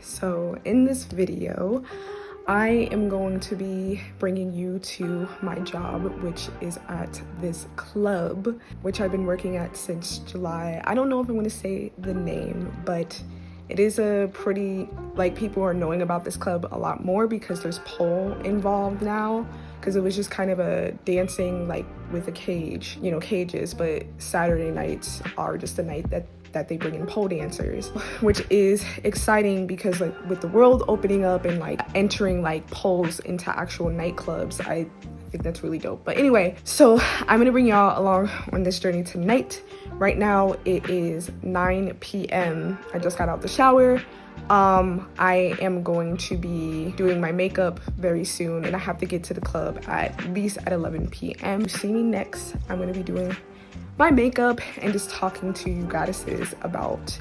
So in this video, I am going to be bringing you to my job, which is at this club, which I've been working at since July. I don't know if I'm going to say the name, but it is a pretty, like, people are knowing about this club a lot more because there's pole involved now, because it was just kind of a dancing, like, with a cage, you know, cages, but Saturday nights are just a night that they bring in pole dancers, which is exciting because, like, with the world opening up and like entering like poles into actual nightclubs, I think that's really dope. But anyway, so I'm gonna bring y'all along on this journey tonight. Right now it is 9 p.m. I just got out the shower. I am going to be doing my makeup very soon, and I have to get to the club at least at 11 p.m. You see me next, I'm gonna be doing my makeup and just talking to you goddesses about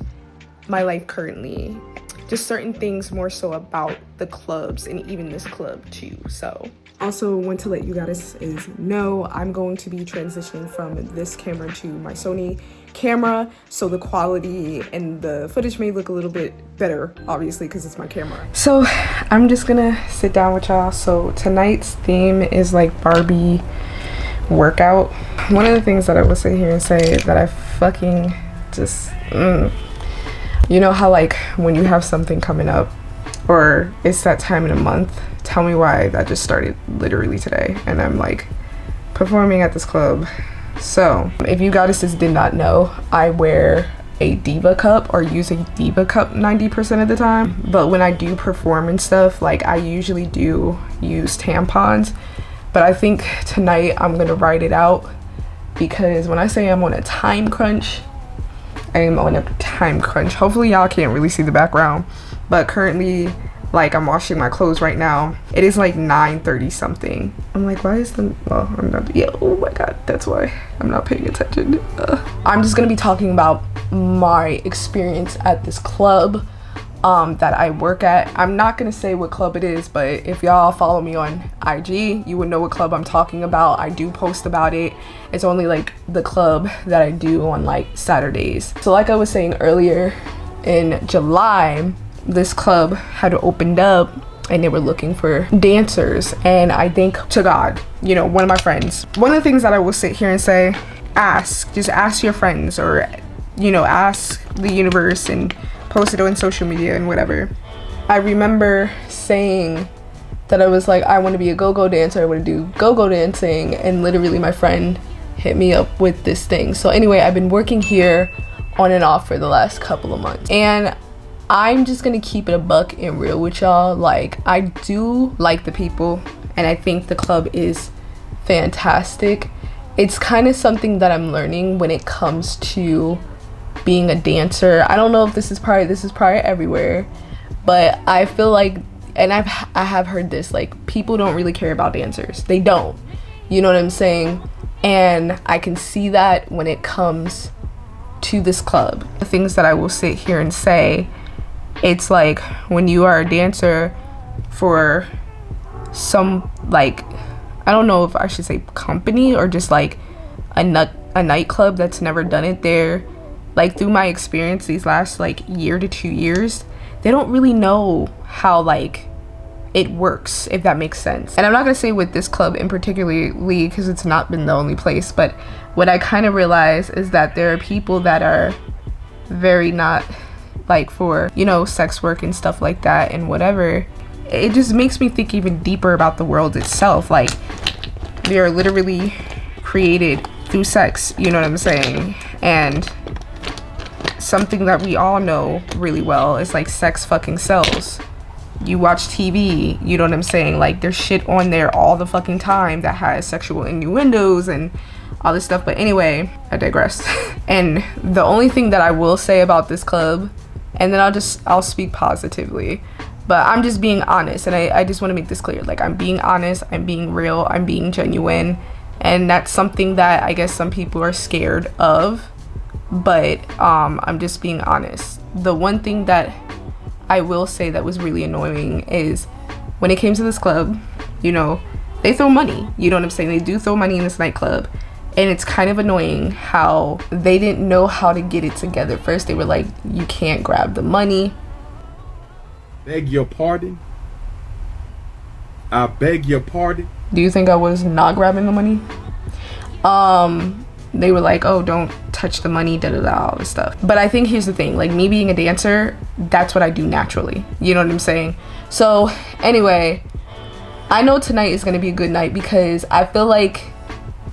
my life currently, just certain things more so about the clubs and even this club too. So also want to let you goddesses know I'm going to be transitioning from this camera to my Sony camera, so the quality and the footage may look a little bit better, obviously, because it's my camera. So I'm just gonna sit down with y'all. So tonight's theme is like Barbie workout. One of the things that I will sit here and say that I fucking just you know how, like, when you have something coming up or it's that time in a month, tell me why that just started literally today and I'm like performing at this club. So if you goddesses did not know, I wear a diva cup or use a diva cup 90% of the time, but when I do perform and stuff, like, I usually do use tampons. But I think tonight I'm gonna ride it out, because when I say I'm on a time crunch, I am on a time crunch. Hopefully y'all can't really see the background, but currently, like, I'm washing my clothes right now. It is like 9:30 something. I'm like, why is the, well, I'm not, yeah, oh my God, that's why I'm not paying attention. I'm just gonna be talking about my experience at this club that I work at. I'm not gonna say what club it is, but if y'all follow me on IG, you would know what club I'm talking about. I do post about it. It's only like the club that I do on like Saturdays. So like I was saying earlier, in July, this club had opened up and they were looking for dancers, and I think to God, you know, one of my friends, one of the things that I will sit here and say, just ask your friends, or, you know, ask the universe and post it on social media and whatever. I remember saying that I was like, I want to be a go-go dancer, I want to do go-go dancing, and literally my friend hit me up with this thing. So anyway, I've been working here on and off for the last couple of months, and I'm just gonna keep it a buck and real with y'all. Like, I do like the people and I think the club is fantastic. It's kind of something that I'm learning when it comes to being a dancer. I don't know if this is probably everywhere, but I feel like, and I have heard this, like, people don't really care about dancers. They don't, you know what I'm saying? And I can see that when it comes to this club. The things that I will sit here and say, it's like, when you are a dancer for some, like, I don't know if I should say company or just like a nightclub that's never done it there, like, through my experience these last like year to 2 years, they don't really know how, like, it works, if that makes sense. And I'm not gonna say with this club in particularly, because it's not been the only place, but what I kind of realize is that there are people that are very not, like, for, you know, sex work and stuff like that and whatever. It just makes me think even deeper about the world itself. Like, we are literally created through sex, you know what I'm saying? And something that we all know really well is, like, sex fucking sells. You watch TV, you know what I'm saying? Like, there's shit on there all the fucking time that has sexual innuendos and all this stuff. But anyway, I digress. And the only thing that I will say about this club, and then I'll speak positively, But I'm just being honest, and I just want to make this clear. Like, I'm being honest, I'm being real, I'm being genuine, and that's something that I guess some people are scared of. But I'm just being honest. The one thing that I will say that was really annoying is when it came to this club, you know, they throw money. You know what I'm saying? They do throw money in this nightclub. And it's kind of annoying how they didn't know how to get it together. First, they were like, you can't grab the money. Beg your pardon? I beg your pardon? Do you think I was not grabbing the money? They were like, oh, don't touch the money, all this stuff. But I think here's the thing, like, me being a dancer, that's what I do naturally. You know what I'm saying? So anyway, I know tonight is gonna be a good night because I feel like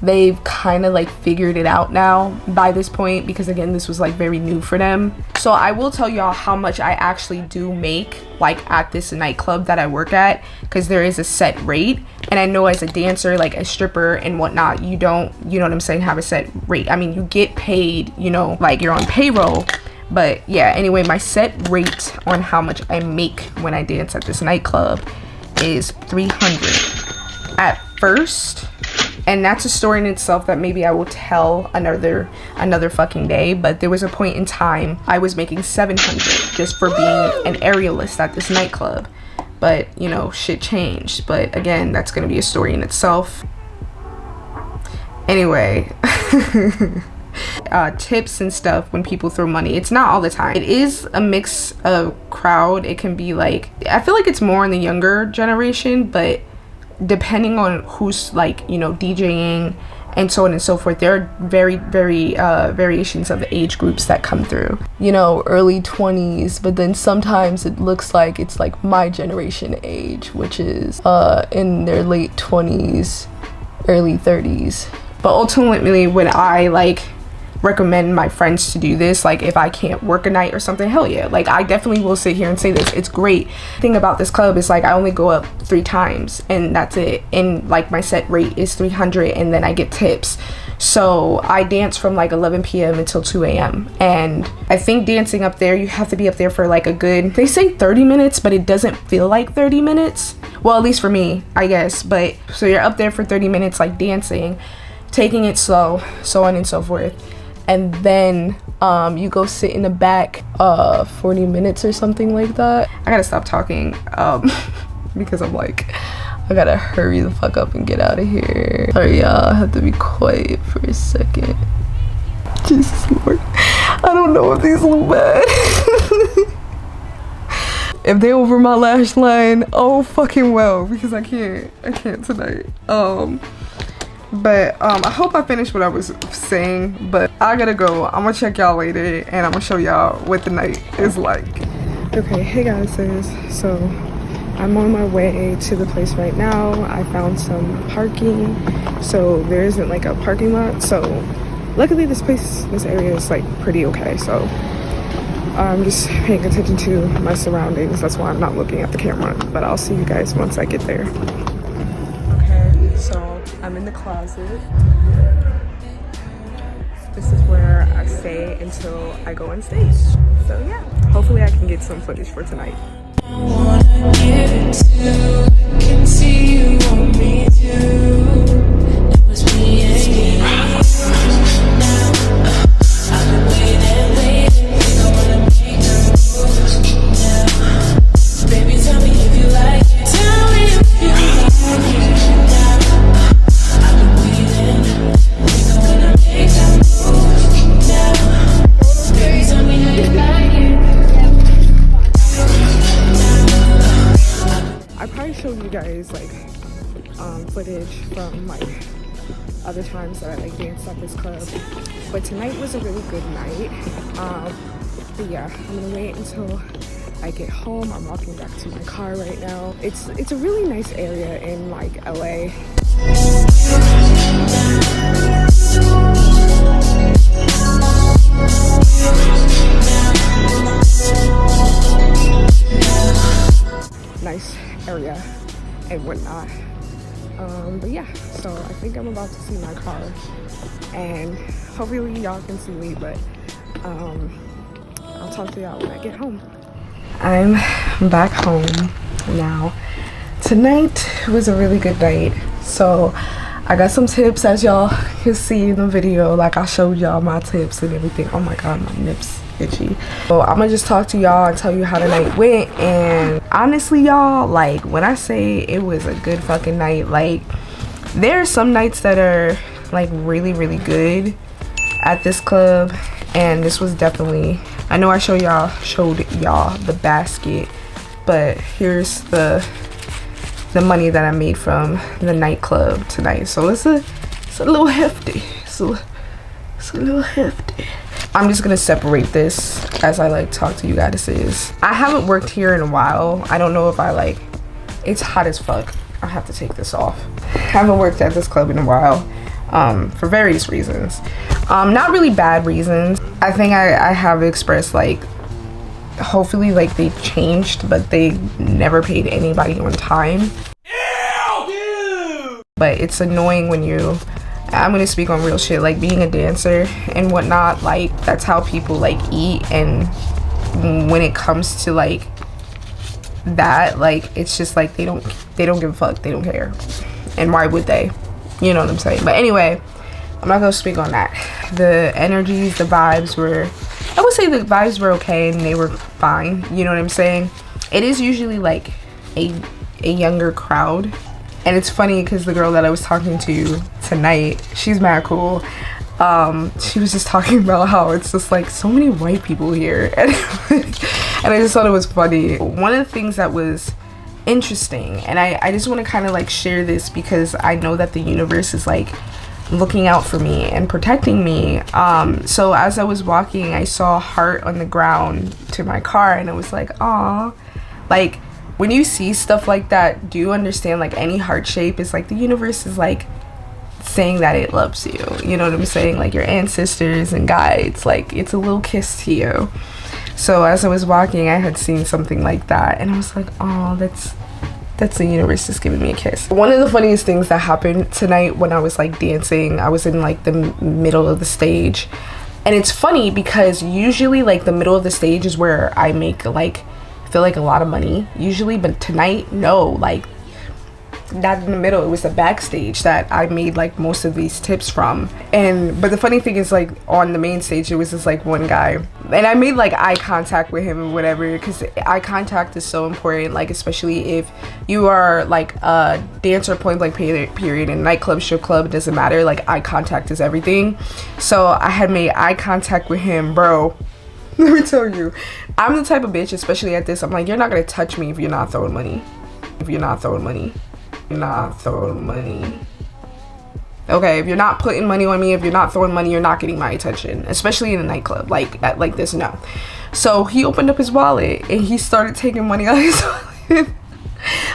they've kind of like figured it out now by this point, because again, this was like very new for them. So I will tell y'all how much I actually do make like at this nightclub that I work at, because there is a set rate. And I know as a dancer, like a stripper and whatnot, you don't, you know what I'm saying, have a set rate. I mean, you get paid, you know, like you're on payroll. But yeah, anyway, my set rate on how much I make when I dance at this nightclub is $300 at first. And that's a story in itself that maybe I will tell another fucking day. But there was a point in time I was making $700 just for being an aerialist at this nightclub. But, you know, shit changed. But again, that's gonna be a story in itself. Anyway, tips and stuff when people throw money, it's not all the time. It is a mix of crowd. It can be like, I feel like it's more in the younger generation, but depending on who's like, you know, DJing and so on and so forth, there are very variations of age groups that come through, you know, early 20s, but then sometimes it looks like it's like my generation age, which is in their late 20s, early 30s. But ultimately, when I like recommend my friends to do this, like if I can't work a night or something, hell yeah, like I definitely will sit here and say this, it's great. The thing about this club is like I only go up 3 times and that's it, and like my set rate is $300 and then I get tips. So I dance from like 11 p.m. until 2 a.m. and I think dancing up there, you have to be up there for like a good, they say 30 minutes, but it doesn't feel like 30 minutes. Well, at least for me, I guess. But so you're up there for 30 minutes like dancing, taking it slow, so on and so forth. And then you go sit in the back 40 minutes or something like that. I gotta stop talking because I'm like, I gotta hurry the fuck up and get out of here. Sorry y'all, I have to be quiet for a second. Jesus Lord, I don't know if these look bad. If they over my lash line, oh fucking well, because I can't tonight. But I hope I finished what I was saying, but I gotta go. I'm gonna check y'all later and I'm gonna show y'all what the night is like. Okay, hey guys, so I'm on my way to the place right now. I found some parking, so there isn't like a parking lot, so luckily this area is like pretty okay. So I'm just paying attention to my surroundings. That's why I'm not looking at the camera, but I'll see you guys once I get there. Okay, so I'm in the closet. This is where I stay until I go on stage. So yeah, hopefully I can get some footage for tonight. I wanna give it to, can see you want me to. It was me and you. Now I've been waiting. I wanna make a move now. Baby, tell me if you like it. Tell me if you like it now. I've been waiting. I wanna make a move now. Baby, tell me how you like it. I probably showed you guys like footage from like other times that I like danced at this club, but tonight was a really good night. But yeah, I'm gonna wait until I get home. I'm walking back to my car right now. It's a really nice area in like LA. Nice area and whatnot. But yeah, so I think I'm about to see my car and hopefully y'all can see me, but I'll talk to y'all when I get home. I'm back home now. Tonight was a really good night. So I got some tips, as y'all can see in the video. Like, I showed y'all my tips and everything. Oh my god, my nips itchy. So I'm gonna just talk to y'all and tell you how the night went. And honestly, y'all, like, when I say it was a good fucking night, like, there are some nights that are like really good at this club, and this was definitely, I know I showed y'all the basket, but here's the money that I made from the nightclub tonight. So it's a little hefty. It's a little hefty. I'm just gonna separate this as I like talk to you guys. I haven't worked here in a while. I don't know if I like, it's hot as fuck. I have to take this off. Haven't worked at this club in a while for various reasons. Not really bad reasons. I think I have expressed, like, hopefully like they changed, but they never paid anybody on time. Ew! But it's annoying when I'm gonna speak on real shit, like being a dancer and whatnot, like that's how people like eat, and when it comes to like that, like it's just like they don't give a fuck, they don't care, and why would they, you know what I'm saying? But anyway, I'm not gonna speak on that. The energies, the vibes were, I would say the vibes were okay, and they were fine, you know what I'm saying? It is usually like a younger crowd, and it's funny because the girl that I was talking to tonight, she's mad cool. She was just talking about how it's just like so many white people here, and I just thought it was funny. One of the things that was interesting, and I just want to kind of like share this because I know that the universe is like looking out for me and protecting me. So as I was walking, I saw a heart on the ground to my car, and I was like, aw. Like, when you see stuff like that, do you understand, like, any heart shape is like the universe is like saying that it loves you, you know what I'm saying? Like your ancestors and guides, like it's a little kiss to you. So as I was walking, I had seen something like that, and I was like, oh, that's the universe just giving me a kiss. One of the funniest things that happened tonight when I was like dancing, I was in like the middle of the stage, and it's funny because usually like the middle of the stage is where I make like feel like a lot of money usually, but tonight, no, like not in the middle. It was the backstage that I made like most of these tips from. But the funny thing is, like on the main stage, it was just like one guy, and I made like eye contact with him and whatever, because eye contact is so important, like especially if you are like a dancer point blank period in nightclub, strip club, it doesn't matter, like eye contact is everything. So I had made eye contact with him, bro. Let me tell you, I'm the type of bitch, especially at this, I'm like, you're not gonna touch me if you're not throwing money. Okay, if you're not putting money on me, if you're not throwing money, you're not getting my attention, especially in a nightclub like at this. No. So he opened up his wallet and he started taking money out of his wallet,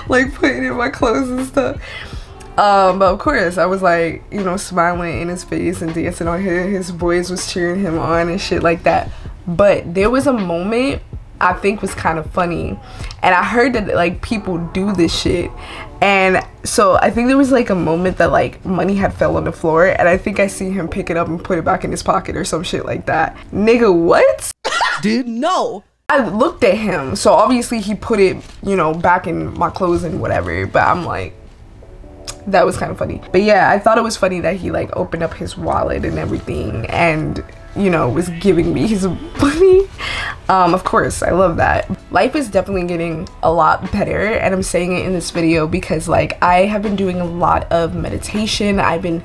like putting it in my clothes and stuff. But of course I was like, you know, smiling in his face and dancing on his boys was cheering him on and shit like that. But there was a moment I think was kind of funny, and I heard that like people do this shit, and so I think there was like a moment that like money had fell on the floor, and I think I see him pick it up and put it back in his pocket or some shit like that. Nigga, what? Dude, no. I looked at him, so obviously he put it, you know, back in my clothes and whatever, but I'm like, that was kind of funny. But yeah, I thought it was funny that he like opened up his wallet and everything, and you know, was giving me his money. Of course, I love that. Life is definitely getting a lot better, and I'm saying it in this video because like I have been doing a lot of meditation. I've been,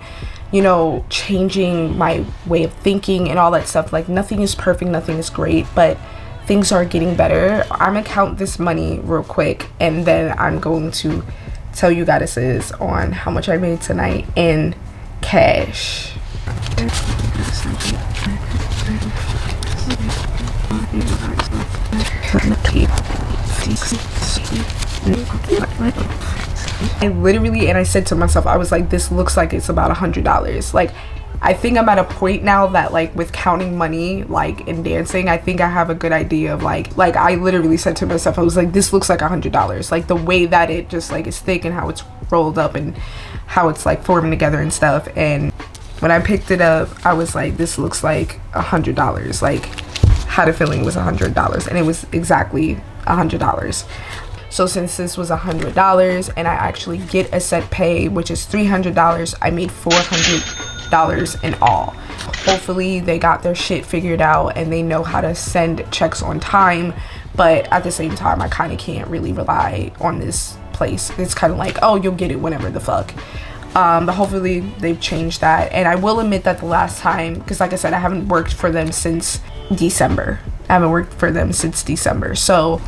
you know, changing my way of thinking and all that stuff. Like nothing is perfect, nothing is great, but things are getting better. I'm gonna count this money real quick, and then I'm going to tell you guys on how much I made tonight in cash. I literally, and I said to myself, I was like, this looks like it's about $100. Like, I think I'm at a point now that like with counting money, like in dancing, I think I have a good idea of like I literally said to myself, I was like, this looks like $100. Like the way that it just like is thick and how it's rolled up and how it's like forming together and stuff. And when I picked it up, I was like, this looks like $100. Like, had a feeling it was $100, and it was exactly $100. So since this was $100 and I actually get a set pay, which is $300, I made $400 in all. Hopefully they got their shit figured out and they know how to send checks on time, but at the same time I kind of can't really rely on this place. It's kind of like, oh, you'll get it whenever the fuck. But hopefully they've changed that. And I will admit that the last time, because like I said, I haven't worked for them since December. So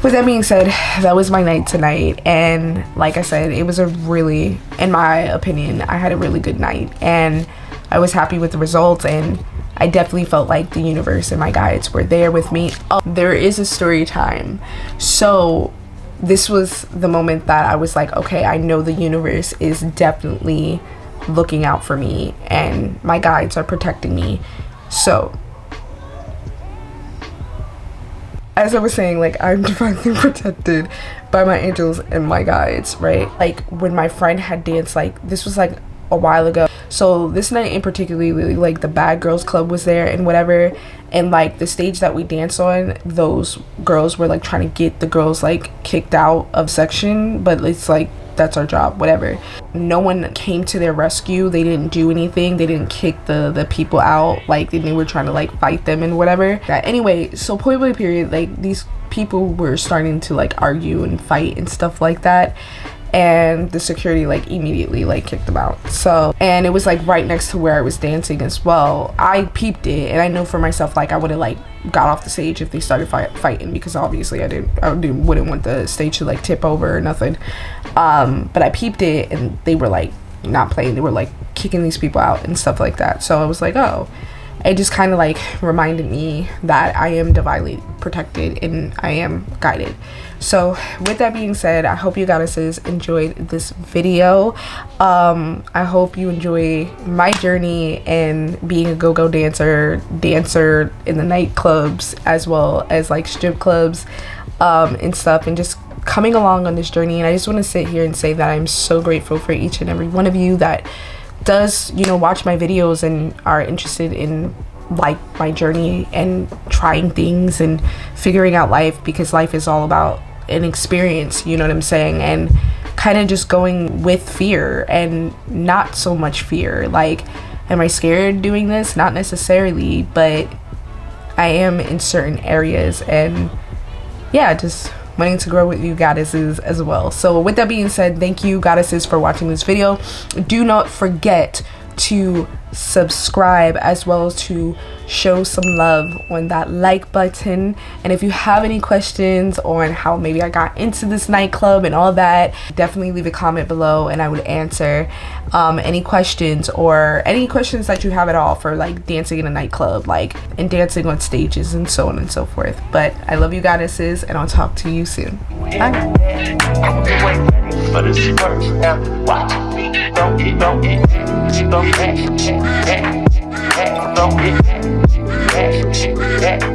with that being said, that was my night tonight, and like I said, it was a really, in my opinion, I had a really good night, and I was happy with the results, and I definitely felt like the universe and my guides were there with me. Oh, there is a story time. So this was the moment that I was like, okay, I know the universe is definitely looking out for me and my guides are protecting me. So as I was saying, like, I'm divinely protected by my angels and my guides, right? Like, when my friend had danced, like, this was like a while ago. So this night in particularly, like, the Bad Girls Club was there and whatever, and like the stage that we danced on, those girls were like trying to get the girls like kicked out of section, but it's like, that's our job, whatever. No one came to their rescue. They didn't do anything. They didn't kick the people out, like they were trying to like fight them and whatever. Anyway, so point blank period, like these people were starting to like argue and fight and stuff like that, and the security like immediately like kicked them out. So, and it was like right next to where I was dancing as well. I peeped it, and I know for myself, like I would have like got off the stage if they started fighting, because obviously wouldn't want the stage to like tip over or nothing. But I peeped it, and they were like not playing. They were like kicking these people out and stuff like that. So I was like, oh, it just kind of like reminded me that I am divinely protected and I am guided. So with that being said, I hope you goddesses enjoyed this video. I hope you enjoy my journey in being a go-go dancer in the nightclubs, as well as like strip clubs and stuff, and just coming along on this journey. And I just want to sit here and say that I'm so grateful for each and every one of you that does, you know, watch my videos and are interested in like my journey and trying things and figuring out life, because life is all about an experience, you know what I'm saying, and kind of just going with fear and not so much fear. Like, am I scared doing this? Not necessarily, but I am in certain areas, and yeah, just wanting to grow with you goddesses as well. So with that being said, thank you goddesses for watching this video. Do not forget to subscribe, as well as to show some love on that like button. And if you have any questions on how maybe I got into this nightclub and all that, definitely leave a comment below and I would answer any questions, or any questions that you have at all for like dancing in a nightclub, like, and dancing on stages and so on and so forth. But I love you goddesses, and I'll talk to you soon. Bye. Don't